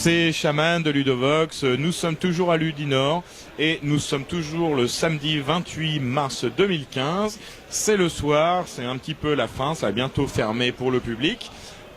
c'est Shaman de Ludovox. Nous sommes toujours à Ludinor et nous sommes toujours le samedi 28 mars 2015. C'est le soir, c'est un petit peu la fin, ça va bientôt fermer pour le public.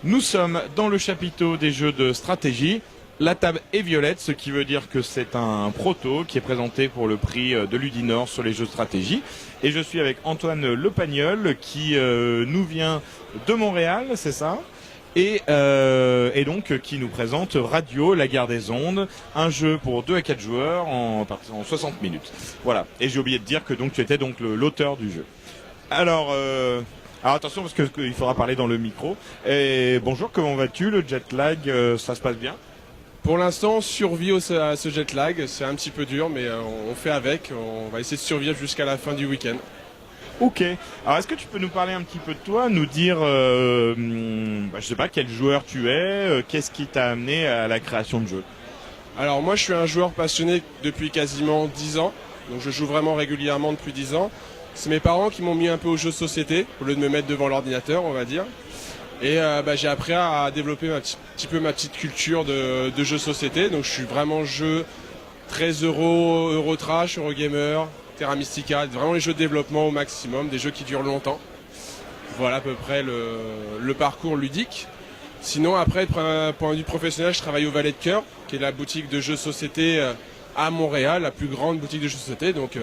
Nous sommes dans le chapiteau des jeux de stratégie. La table est violette, ce qui veut dire que c'est un proto qui est présenté pour le prix de Ludinor sur les jeux de stratégie. Et je suis avec Antoine Lepagnol qui nous vient de Montréal, c'est ça ? Et donc qui nous présente Radio, la guerre des ondes, un jeu pour 2 à 4 joueurs en 60 minutes. Voilà. Et j'ai oublié de dire que donc tu étais donc l'auteur du jeu. Alors attention parce qu'il faudra parler dans le micro. Et bonjour, comment vas-tu? Le jet lag, ça se passe bien? Pour l'instant, on survit à ce jet lag. C'est un petit peu dur, mais on fait avec. On va essayer de survivre jusqu'à la fin du week-end. Ok. Alors, est-ce que tu peux nous parler un petit peu de toi, nous dire, je sais pas, quel joueur tu es, qu'est-ce qui t'a amené à la création de jeux? Alors moi, je suis un joueur passionné depuis quasiment 10 ans. Donc je joue vraiment régulièrement depuis 10 ans. C'est mes parents qui m'ont mis un peu aux jeux de société, au lieu de me mettre devant l'ordinateur, on va dire. Et j'ai appris à développer un petit peu ma petite culture de jeux de société. Donc je suis vraiment jeu très Eurotrash, Eurogamer, Terra Mystica, vraiment les jeux de développement au maximum, des jeux qui durent longtemps. Voilà à peu près le parcours ludique. Sinon après, d'un point de vue professionnel, je travaille au Valet de Cœur, qui est la boutique de jeux de société à Montréal, la plus grande boutique de jeux de société. Donc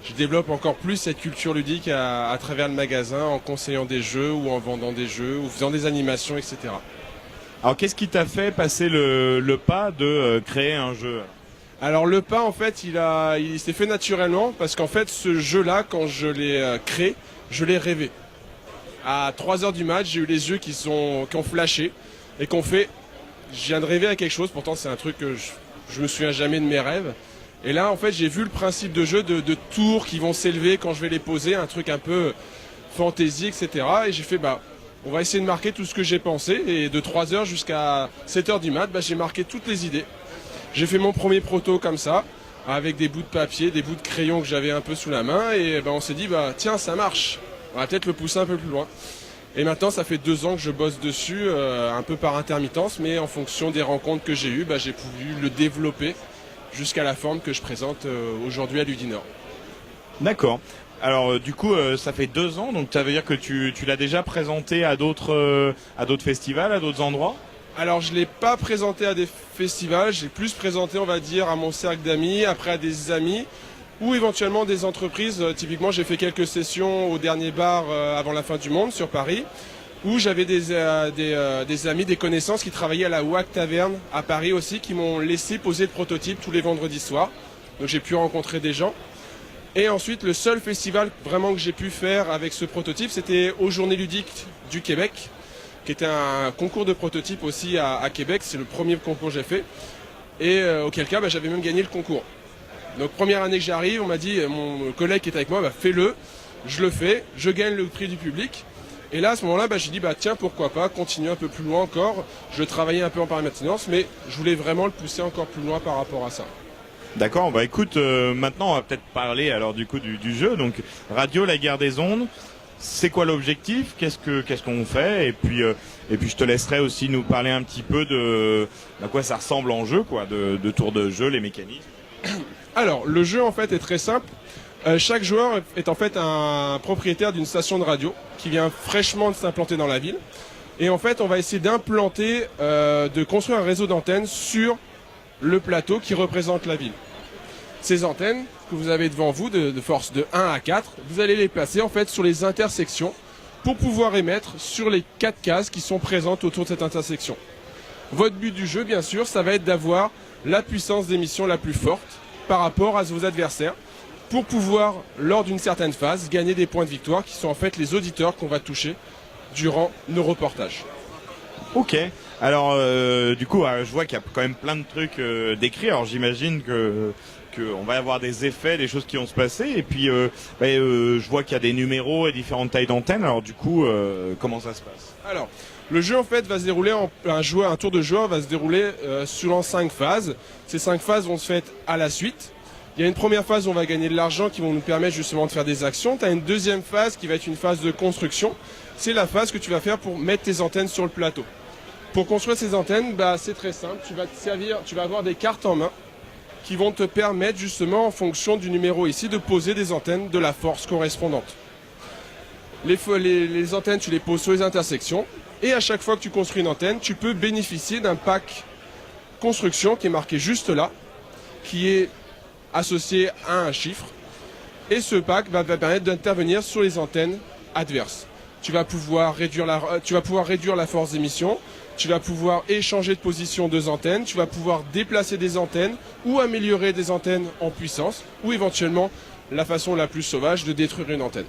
je développe encore plus cette culture ludique à travers le magasin, en conseillant des jeux ou en vendant des jeux ou faisant des animations, etc. Alors qu'est-ce qui t'a fait passer le pas de créer un jeu? Alors le pas, en fait, il s'est fait naturellement parce qu'en fait ce jeu-là, quand je l'ai créé, je l'ai rêvé. À 3h du mat', j'ai eu les yeux qui ont flashé et qu'on fait, je viens de rêver à quelque chose, pourtant c'est un truc que je me souviens jamais de mes rêves. Et là, en fait, j'ai vu le principe de jeu de tours qui vont s'élever quand je vais les poser, un truc un peu fantasy, etc. Et j'ai fait, on va essayer de marquer tout ce que j'ai pensé. Et de 3h jusqu'à 7h du mat', j'ai marqué toutes les idées. J'ai fait mon premier proto comme ça, avec des bouts de papier, des bouts de crayon que j'avais un peu sous la main. Et on s'est dit, tiens, ça marche. On va peut-être le pousser un peu plus loin. Et maintenant, ça fait 2 ans que je bosse dessus, un peu par intermittence, mais en fonction des rencontres que j'ai eues, j'ai pu le développer jusqu'à la forme que je présente aujourd'hui à Ludinor. D'accord. Alors du coup, ça fait 2 ans, donc ça veut dire que tu l'as déjà présenté à d'autres festivals, à d'autres endroits? Alors je ne l'ai pas présenté à des festivals, j'ai plus présenté, on va dire, à mon cercle d'amis, après à des amis, ou éventuellement des entreprises. Typiquement, j'ai fait quelques sessions au dernier bar avant la fin du monde sur Paris, où j'avais des amis, des connaissances qui travaillaient à la WAC Taverne à Paris aussi, qui m'ont laissé poser le prototype tous les vendredis soirs. Donc j'ai pu rencontrer des gens. Et ensuite, le seul festival vraiment que j'ai pu faire avec ce prototype, c'était aux Journées ludiques du Québec, qui était un concours de prototype aussi à Québec. C'est le premier concours que j'ai fait. Et auquel cas, j'avais même gagné le concours. Donc première année que j'arrive, on m'a dit, mon collègue qui était avec moi, fais-le. Je le fais, je gagne le prix du public. Et là, à ce moment-là, j'ai dit, tiens, pourquoi pas, continuer un peu plus loin encore. Je travaillais un peu en permanence, mais je voulais vraiment le pousser encore plus loin par rapport à ça. D'accord, écoute, maintenant on va peut-être parler alors du coup du jeu. Donc Radio, la guerre des ondes, c'est quoi l'objectif? Qu'est-ce qu'on fait? Et puis je te laisserai aussi nous parler un petit peu de à quoi ça ressemble en jeu, quoi, de tour de jeu, les mécanismes. Alors, le jeu en fait est très simple. Chaque joueur est en fait un propriétaire d'une station de radio qui vient fraîchement de s'implanter dans la ville. Et en fait, on va essayer d'implanter, de construire un réseau d'antennes sur le plateau qui représente la ville. Ces antennes que vous avez devant vous, de force de 1 à 4, vous allez les placer en fait sur les intersections pour pouvoir émettre sur les 4 cases qui sont présentes autour de cette intersection. Votre but du jeu, bien sûr, ça va être d'avoir la puissance d'émission la plus forte par rapport à vos adversaires, pour pouvoir, lors d'une certaine phase, gagner des points de victoire qui sont en fait les auditeurs qu'on va toucher durant nos reportages. Ok, alors du coup, je vois qu'il y a quand même plein de trucs décrits, alors j'imagine qu'on va avoir des effets, des choses qui vont se passer, et puis je vois qu'il y a des numéros et différentes tailles d'antennes, alors du coup, comment ça se passe? Alors, le jeu en fait va se dérouler, un tour de joueur va se dérouler selon 5 phases. Ces 5 phases vont se faire à la suite. Il y a une première phase où on va gagner de l'argent qui vont nous permettre justement de faire des actions. Tu as une deuxième phase qui va être une phase de construction. C'est la phase que tu vas faire pour mettre tes antennes sur le plateau. Pour construire ces antennes, c'est très simple. Tu vas avoir des cartes en main qui vont te permettre justement, en fonction du numéro ici, de poser des antennes de la force correspondante. Les antennes, tu les poses sur les intersections. Et à chaque fois que tu construis une antenne, tu peux bénéficier d'un pack construction qui est marqué juste là, qui est associé à un chiffre. Et ce pack va permettre d'intervenir sur les antennes adverses. Tu vas pouvoir réduire la force d'émission, tu vas pouvoir échanger de position deux antennes, tu vas pouvoir déplacer des antennes ou améliorer des antennes en puissance, ou éventuellement la façon la plus sauvage de détruire une antenne.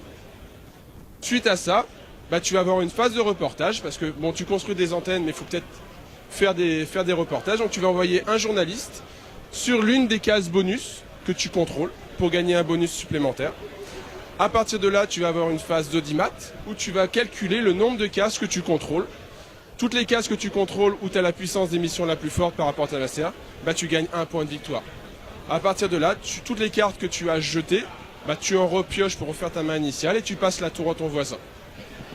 Suite à ça, tu vas avoir une phase de reportage, parce que tu construis des antennes, mais il faut peut-être faire des reportages. Donc tu vas envoyer un journaliste sur l'une des cases bonus que tu contrôles pour gagner un bonus supplémentaire. À partir de là, tu vas avoir une phase d'audimat où tu vas calculer le nombre de cases que tu contrôles. Toutes les cases que tu contrôles où tu as la puissance d'émission la plus forte par rapport à ta adversaire, tu gagnes un point de victoire. À partir de là, toutes les cartes que tu as jetées, tu en repioches pour refaire ta main initiale et tu passes la tour à ton voisin.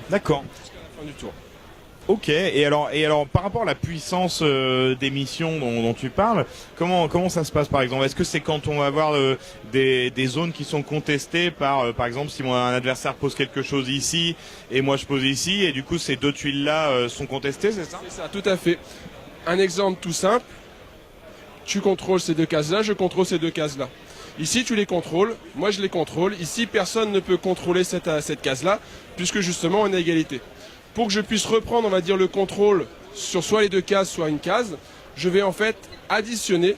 D'accord. Jusqu'à la fin du tour. Ok, et alors par rapport à la puissance d'émission dont tu parles, comment ça se passe par exemple? Est-ce que c'est quand on va avoir des zones qui sont contestées par exemple si un adversaire pose quelque chose ici et moi je pose ici et du coup ces deux tuiles là sont contestées, c'est ça? C'est ça, tout à fait. Un exemple tout simple, tu contrôles ces deux cases là, je contrôle ces deux cases là. Ici tu les contrôles, moi je les contrôle, ici personne ne peut contrôler cette case là puisque justement on est à égalité. Pour que je puisse reprendre, on va dire, le contrôle sur soit les deux cases, soit une case, je vais en fait additionner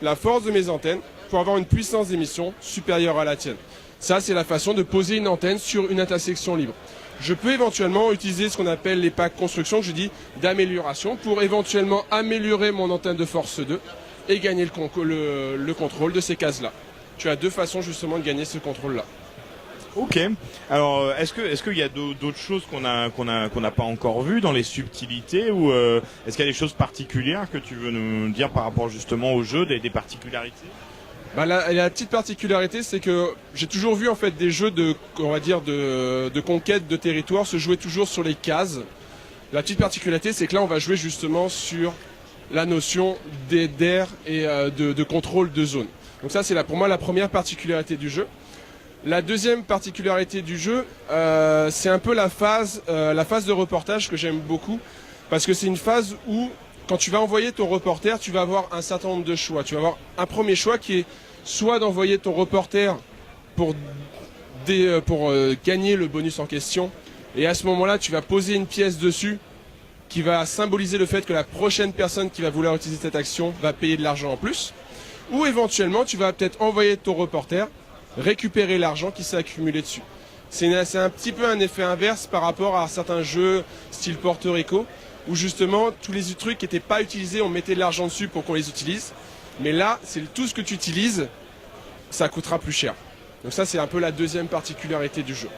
la force de mes antennes pour avoir une puissance d'émission supérieure à la tienne. Ça, c'est la façon de poser une antenne sur une intersection libre. Je peux éventuellement utiliser ce qu'on appelle les packs construction, que je dis d'amélioration, pour éventuellement améliorer mon antenne de force 2 et gagner le contrôle de ces cases-là. Tu as deux façons justement de gagner ce contrôle-là. Ok. Alors, est-ce qu'il y a d'autres choses qu'on n'a pas encore vues dans les subtilités ou est-ce qu'il y a des choses particulières que tu veux nous dire par rapport justement au jeu, des particularités? La petite particularité, c'est que j'ai toujours vu en fait des jeux de conquête de territoire se jouer toujours sur les cases. La petite particularité, c'est que là, on va jouer justement sur la notion d'air et de contrôle de zone. Donc ça, c'est pour moi la première particularité du jeu. La deuxième particularité du jeu, c'est un peu la phase de reportage que j'aime beaucoup, parce que c'est une phase où, quand tu vas envoyer ton reporter, tu vas avoir un certain nombre de choix. Tu vas avoir un premier choix qui est soit d'envoyer ton reporter pour gagner le bonus en question, et à ce moment-là, tu vas poser une pièce dessus qui va symboliser le fait que la prochaine personne qui va vouloir utiliser cette action va payer de l'argent en plus, ou éventuellement, tu vas peut-être envoyer ton reporter récupérer l'argent qui s'est accumulé dessus. C'est un petit peu un effet inverse par rapport à certains jeux style Porto Rico, où justement tous les trucs qui n'étaient pas utilisés, on mettait de l'argent dessus pour qu'on les utilise. Mais là, c'est tout ce que tu utilises, ça coûtera plus cher. Donc ça, c'est un peu la deuxième particularité du jeu.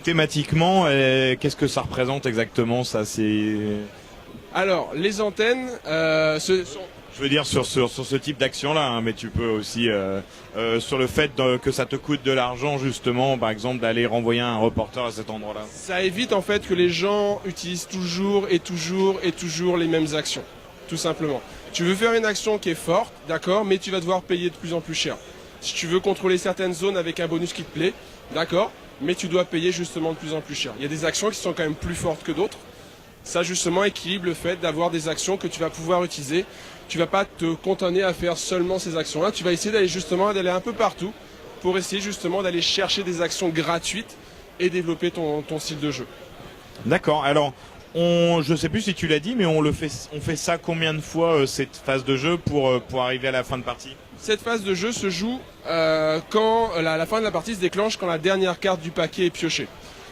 Thématiquement, qu'est-ce que ça représente exactement ça? Alors, les antennes sont... Je veux dire sur ce type d'action-là, mais tu peux aussi sur le fait que ça te coûte de l'argent justement, par exemple d'aller renvoyer un reporter à cet endroit-là. Ça évite en fait que les gens utilisent toujours les mêmes actions, tout simplement. Tu veux faire une action qui est forte, d'accord, mais tu vas devoir payer de plus en plus cher. Si tu veux contrôler certaines zones avec un bonus qui te plaît, d'accord, mais tu dois payer justement de plus en plus cher. Il y a des actions qui sont quand même plus fortes que d'autres. Ça justement équilibre le fait d'avoir des actions que tu vas pouvoir utiliser. Tu vas pas te contenter à faire seulement ces actions-là. Tu vas essayer d'aller un peu partout pour essayer justement d'aller chercher des actions gratuites et développer ton style de jeu. D'accord. Alors, je sais plus si tu l'as dit, mais on fait ça combien de fois cette phase de jeu pour arriver à la fin de partie? Cette phase de jeu se joue quand la fin de la partie se déclenche quand la dernière carte du paquet est piochée.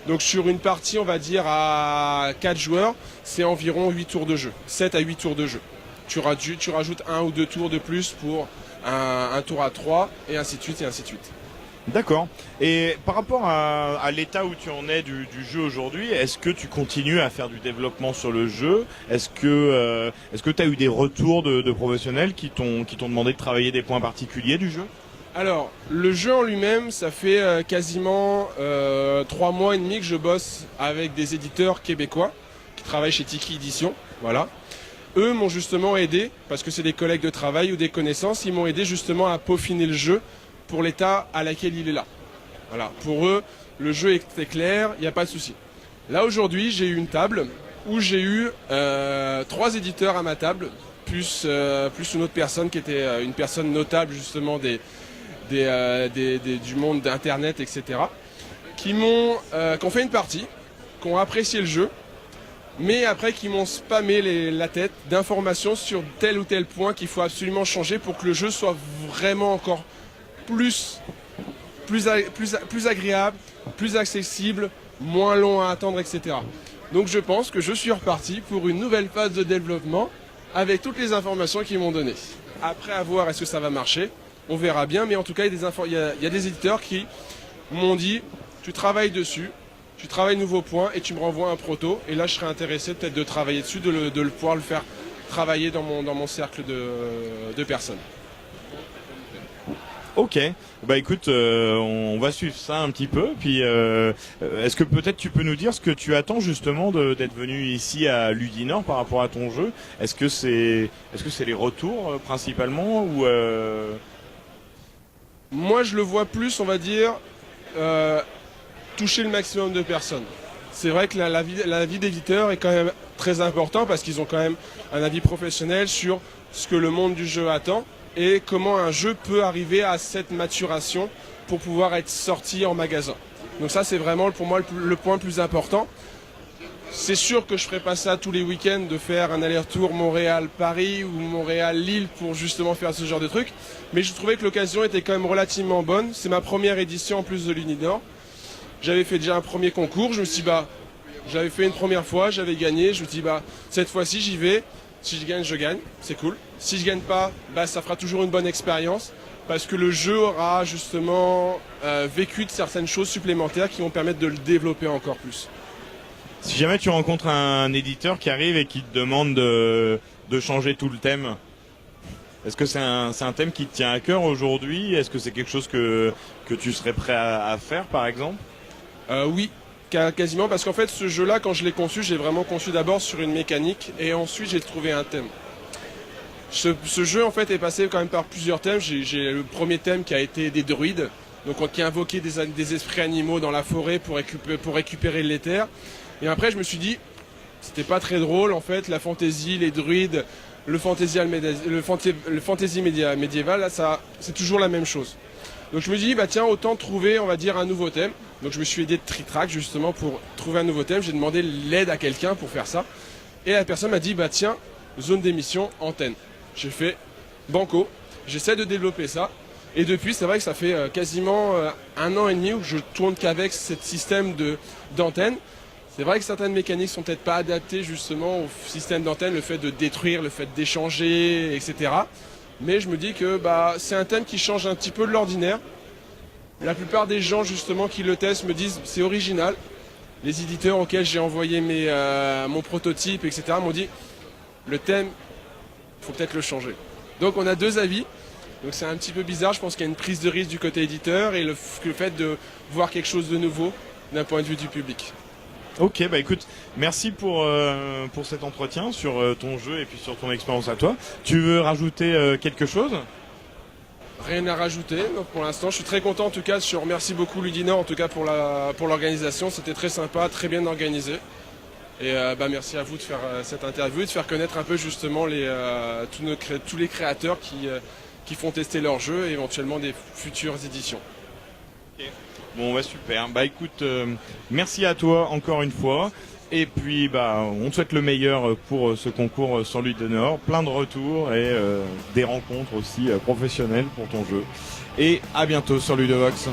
Donc sur une partie, on va dire à 4 joueurs, c'est environ 8 tours de jeu, 7 à 8 tours de jeu. Tu rajoutes 1 ou 2 tours de plus pour un tour à 3 et ainsi de suite et ainsi de suite. D'accord. Et par rapport à l'état où tu en es du jeu aujourd'hui, est-ce que tu continues à faire du développement sur le jeu? Est-ce que tu as eu des retours de professionnels qui t'ont demandé de travailler des points particuliers du jeu? Alors, le jeu en lui-même, ça fait quasiment 3 mois et demi que je bosse avec des éditeurs québécois qui travaillent chez Tiki Édition. Voilà. Eux m'ont justement aidé, parce que c'est des collègues de travail ou des connaissances, ils m'ont aidé justement à peaufiner le jeu pour l'état à laquelle il est là. Voilà. Pour eux, le jeu était clair, il n'y a pas de souci. Là aujourd'hui, j'ai eu une table où j'ai eu 3 éditeurs à ma table, plus une autre personne qui était une personne notable justement du monde d'Internet, etc. Qui ont fait une partie, qui ont apprécié le jeu, mais après qui m'ont spammé la tête d'informations sur tel ou tel point qu'il faut absolument changer pour que le jeu soit vraiment encore plus agréable, plus accessible, moins long à attendre, etc. Donc je pense que je suis reparti pour une nouvelle phase de développement avec toutes les informations qu'ils m'ont données. Après à voir est-ce que ça va marcher, on verra bien, mais en tout cas il y a des éditeurs qui m'ont dit tu travailles dessus, tu travailles nouveaux points et tu me renvoies un proto, et là je serais intéressé peut-être de travailler dessus, de pouvoir le faire travailler dans mon cercle de personnes. Ok, bah écoute, on va suivre ça un petit peu. Puis, est-ce que peut-être tu peux nous dire ce que tu attends justement d'être venu ici à Ludinor par rapport à ton jeu? Est-ce que c'est les retours principalement ou Moi je le vois plus, on va dire, toucher le maximum de personnes. C'est vrai que l'avis d'éditeur est quand même très important parce qu'ils ont quand même un avis professionnel sur ce que le monde du jeu attend et comment un jeu peut arriver à cette maturation pour pouvoir être sorti en magasin. Donc ça c'est vraiment pour moi le point le plus important. C'est sûr que je ferai pas ça tous les week-ends de faire un aller-retour Montréal-Paris ou Montréal-Lille pour justement faire ce genre de truc. Mais je trouvais que l'occasion était quand même relativement bonne. C'est ma première édition en plus de l'Unidor. J'avais fait déjà un premier concours. Je me suis dit, j'avais fait une première fois, j'avais gagné. Je me suis dit, cette fois-ci j'y vais. Si je gagne, je gagne. C'est cool. Si je gagne pas, ça fera toujours une bonne expérience. Parce que le jeu aura justement vécu de certaines choses supplémentaires qui vont permettre de le développer encore plus. Si jamais tu rencontres un éditeur qui arrive et qui te demande de changer tout le thème, est-ce que c'est un thème qui te tient à cœur aujourd'hui? Est-ce que c'est quelque chose que tu serais prêt à faire par exemple? Oui, quasiment, parce qu'en fait ce jeu-là, quand je l'ai conçu, j'ai vraiment conçu d'abord sur une mécanique et ensuite j'ai trouvé un thème. Ce jeu en fait est passé quand même par plusieurs thèmes. J'ai le premier thème qui a été des druides, donc qui invoquaient des esprits animaux dans la forêt pour récupérer l'éther. Et après je me suis dit, c'était pas très drôle en fait, la fantaisie, les druides, le fantasy médiéval, là c'est toujours la même chose. Donc je me dis, tiens, autant trouver, on va dire, un nouveau thème. Donc je me suis aidé de Tritrac justement pour trouver un nouveau thème. J'ai demandé l'aide à quelqu'un pour faire ça. Et la personne m'a dit, tiens, zone d'émission, antenne. J'ai fait banco, j'essaie de développer ça. Et depuis, c'est vrai que ça fait quasiment 1 an et demi où je tourne qu'avec ce système d'antenne. C'est vrai que certaines mécaniques sont peut-être pas adaptées justement au système d'antenne, le fait de détruire, le fait d'échanger, etc. Mais je me dis que c'est un thème qui change un petit peu de l'ordinaire. La plupart des gens justement qui le testent me disent c'est original. Les éditeurs auxquels j'ai envoyé mon prototype, etc. m'ont dit le thème, il faut peut-être le changer. Donc on a 2 avis. Donc c'est un petit peu bizarre, je pense qu'il y a une prise de risque du côté éditeur et le fait de voir quelque chose de nouveau d'un point de vue du public. Ok, écoute, merci pour cet entretien sur ton jeu et puis sur ton expérience à toi. Tu veux rajouter quelque chose? Rien à rajouter. Donc pour l'instant, je suis très content en tout cas. Je remercie beaucoup Ludinor en tout cas pour l'organisation. C'était très sympa, très bien organisé. Et merci à vous de faire cette interview et de faire connaître un peu justement tous les créateurs qui font tester leur jeu et éventuellement des futures éditions. Okay. Bon, super. Écoute, merci à toi encore une fois. Et puis, on te souhaite le meilleur pour ce concours sur Ludinor. Plein de retours et des rencontres aussi professionnelles pour ton jeu. Et à bientôt sur Ludovox.